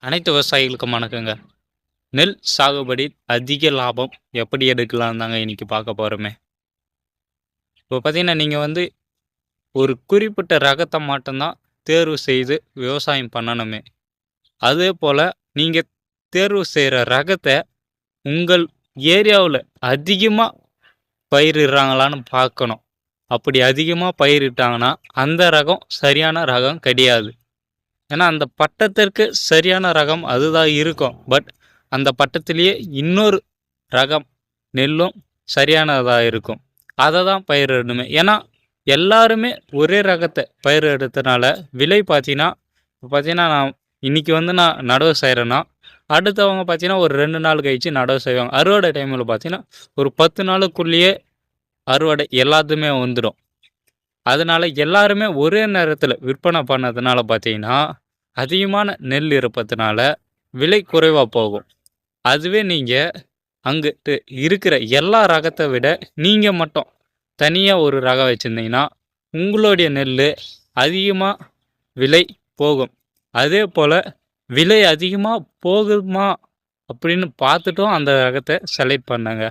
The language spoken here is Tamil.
அனைத்து விவசாயிகளுக்கும் வணக்கங்க. நெல் சாகுபடி அதிக லாபம் எப்படி எடுக்கலாம் தாங்க இன்னைக்கு பார்க்க போகிறோமே. இப்போ பார்த்தீங்கன்னா நீங்கள் ஒரு குறிப்பிட்ட ரகத்தை மட்டும்தான் தேர்வு செய்து விவசாயம் பண்ணணுமே. அதே போல் நீங்கள் தேர்வு செய்கிற ரகத்தை உங்கள் ஏரியாவில் அதிகமாக பயிரிடுறாங்களான்னு பார்க்கணும். அப்படி அதிகமாக பயிரிட்டாங்கன்னா அந்த ரகம் சரியான ரகம் கிடையாது. ஏன்னா அந்த பட்டத்திற்கு சரியான ரகம் அதுதான் இருக்கும். பட் அந்த பட்டத்திலேயே இன்னொரு ரகம் நெல்லும் சரியானதாக இருக்கும். அதை தான் பயிரிடணுமே. ஏன்னா எல்லாருமே ஒரே ரகத்தை பயிரிடுறதுனால விலை பார்த்தீங்கன்னா இப்போ பார்த்தீங்கன்னா நான் இன்றைக்கி நான் நடவு செய்கிறேன்னா அடுத்தவங்க பார்த்தீங்கன்னா ஒரு 2 நாள் கழிச்சு நடவு செய்வாங்க. அறுவடை டைமில் பார்த்தீங்கன்னா ஒரு 10 நாளுக்குள்ளேயே அறுவடை எல்லாத்துமே வந்துடும். அதனால எல்லாருமே ஒரே நேரத்தில் விற்பனை பண்ணதுனால பார்த்தீங்கன்னா அதிகமான நெல் இருப்பதுனால விலை குறைவாக போகும். அதுவே நீங்கள் அங்கிட்டு இருக்கிற எல்லா ரகத்தை விட நீங்கள் மட்டும் தனியாக ஒரு ரகம் வச்சுருந்தீங்கன்னா உங்களுடைய நெல் அதிகமாக விலை போகும். அதே போல் விலை அதிகமாக போகுமா அப்படின்னு பார்த்துட்டும் அந்த ரகத்தை செலக்ட் பண்ணுங்க.